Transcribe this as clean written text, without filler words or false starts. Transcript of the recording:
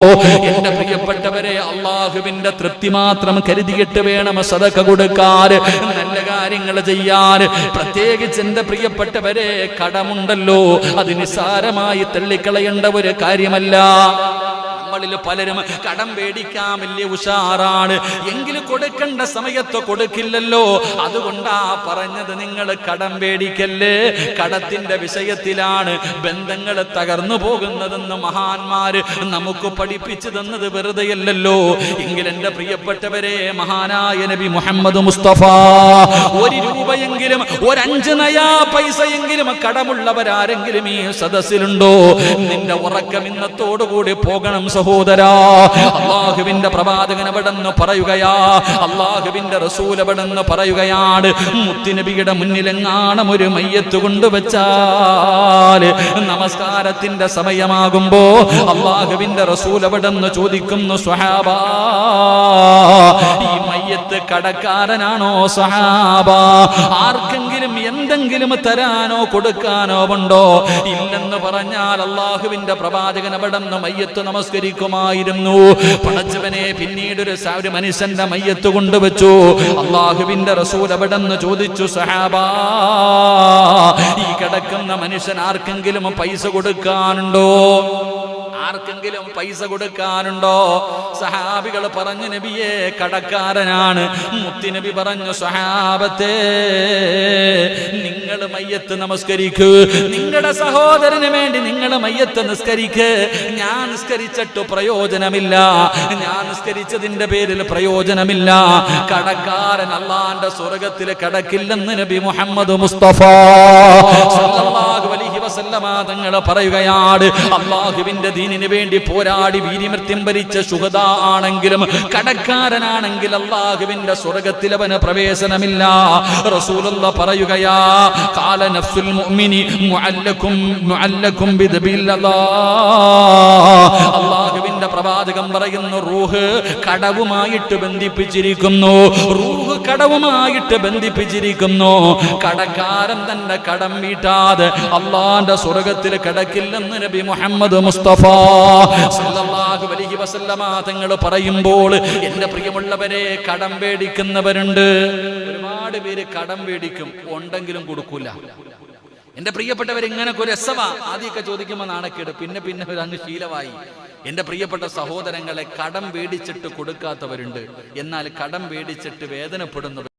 എന്റെ പ്രിയപ്പെട്ടവരെ, അള്ളാഹുവിന്റെ തൃപ്തി മാത്രം കരുതിയിട്ട് വേണം സദഖ കൊടുക്കാൻ, നല്ല കാര്യങ്ങൾ ചെയ്യാൻ. പ്രത്യേകിച്ച് എന്റെ പ്രിയപ്പെട്ടവരെ, കടമുണ്ടല്ലോ, അത് നിസ്സാരമായി തള്ളിക്കളയേണ്ട ഒരു കാര്യമല്ല. നമ്മളിൽ പലരും കടം മേടിക്കാൻ വലിയ ഉഷാറാണ്, എങ്കിലും കൊടുക്കേണ്ട സമയത്ത് കൊടുക്കില്ലല്ലോ. അതുകൊണ്ടാ പറഞ്ഞത്, നിങ്ങൾ കടം മേടിക്കല്ലേ. കടത്തിന്റെ വിഷയത്തിലാണ് ബന്ധങ്ങൾ തകർന്നു പോകുന്നതെന്ന് മഹാന്മാര് നമുക്ക് പഠിപ്പിച്ചു തന്നത് വെറുതെയല്ലല്ലോ. എങ്കിൽ എന്റെ പ്രിയപ്പെട്ടവരെ, മഹാനായ നബി മുഹമ്മദ് മുസ്തഫ, ഒരു രൂപയെങ്കിലും, ഒരു 5 നയാ പൈസയെങ്കിലും കടമുള്ളവരാരെങ്കിലും ഈ സദസ്സിലുണ്ടോ? നിന്റെ ഉറക്കം ഇന്നത്തോടുകൂടി പോകണം സഹോദരാ. അല്ലാഹുവിന്റെ പ്രവാചകൻ അവിടെന്ന് പറയുകയാ, അല്ലാഹുവിന്റെ റസൂൽ അവിടെന്ന് പറയുകയാണ്, മുത്തുനബിയുടെ മുന്നിലെങ്ങാണം ഒരു മയ്യത്ത് കൊണ്ടുവച്ചാൽ നമസ്കാരത്തിന്റെ സമയമാകുമ്പോ അല്ലാഹുവിന്റെ റസൂൽ അവിടെന്ന് ചോദിക്കുന്നു, സ്വഹാബാ, ഈ മയ്യത്ത് കടക്കാരനാണോ സ്വഹാബാ? ആർക്കെങ്കിലും എന്തെങ്കിലും തരാനോ കൊടുക്കാനോ ഉണ്ടോ? ഇല്ലെന്ന് പറഞ്ഞാൽ അല്ലാഹുവിന്റെ പ്രവാചകൻ അവിടെന്ന് മയ്യത്ത് നമസ്കരിക്കുമായിരുന്നു. പടച്ചവനെ, പിന്നീട് ഒരു മനുഷ്യന്റെ മയ്യത്ത് കൊണ്ടുവച്ചു. അല്ലാഹുവിന്റെ റസൂൽ അവിടെന്ന് ചോദിച്ചു, സഹാബാ, ഈ കിടക്കുന്ന മനുഷ്യൻ ആർക്കെങ്കിലും പൈസ കൊടുക്കാനുണ്ടോ? ആർക്കെങ്കിലും പൈസ കൊടുക്കാനുണ്ടോ? സഹാബികൾ പറഞ്ഞു, നബിയെ, കടക്കാരനാണ്. മുത്തുനബി പറഞ്ഞു, സഹാബത്തെ, നിങ്ങൾ മയ്യത്ത് നമസ്കരിക്കൂ, നിങ്ങളുടെ സഹോദരന് വേണ്ടി നിങ്ങൾ മയ്യത്ത് നിസ്കരിക്ക്. ഞാൻ നിസ്കരിച്ചിട്ട് പ്രയോജനമില്ല, ഞാൻ നിസ്കരിച്ചതിന്റെ പേരിൽ പ്രയോജനമില്ല. കടക്കാരൻ അല്ലാഹുവിന്റെ സ്വർഗ്ഗത്തിൽ കടക്കില്ലെന്ന് നബി മുഹമ്മദ് മുസ്തഫ സല്ലല്ലാഹു അലൈഹി വസല്ലമ തങ്ങൾ പറയുകയാണ്. അല്ലാഹുവിന്റെ ദീനിന് വേണ്ടി പോരാടി വീരമൃത്യു വരിച്ച ശുഹദാ ആണെങ്കിലും കടക്കാരനാണെങ്കിൽ അല്ലാഹുവിന്റെ സ്വർഗ്ഗത്തിൽ അവന് പ്രവേശനമില്ല. റസൂലുള്ളാഹി പറയുകയാ, ഖാല നഫ്സുൽ മുഅ്മിനി മുഅല്ലകും ബിദബില്ലാഹ്. അല്ലാഹുവിന്റെ പ്രവാചകൻ പറയുന്നു, റൂഹ് കടവുമായിട്ട് ബന്ധിപ്പിച്ചിരിക്കുന്നു, റൂഹ് കടവുമായിട്ട് ബന്ധിപ്പിച്ചിരിക്കുന്നു. കടക്കാരൻ തന്റെ കടം വീട്ടാതെ അല്ലാഹുവിന്റെ സ്വർഗ്ഗത്തിൽ കടക്കില്ലെന്ന് നബി മുഹമ്മദ് മുസ്തഫ സല്ലല്ലാഹു അലൈഹി വസല്ലമ തങ്ങൾ പറയുമ്പോൾ, എന്റെ പ്രിയമുള്ളവരെ, കടം മേടിക്കുന്നവരുണ്ട്. ഒരുപാട് പേര് കടം മേടിക്കും, ഉണ്ടെങ്കിലും കൊടുക്കൂല. എന്റെ പ്രിയപ്പെട്ടവർ, ഇങ്ങനൊക്കെ ഒരു രസമാ. ആദ്യമൊക്കെ ചോദിക്കുമ്പോൾ നാണക്കേട്, പിന്നെ ഒരു അങ്ങ് ശീലമായി. എന്റെ പ്രിയപ്പെട്ട സഹോദരങ്ങളെ, കടം മേടിച്ചിട്ട് കൊടുക്കാത്തവരുണ്ട്, എന്നാൽ കടം മേടിച്ചിട്ട് വേദനപ്പെടുന്നവർ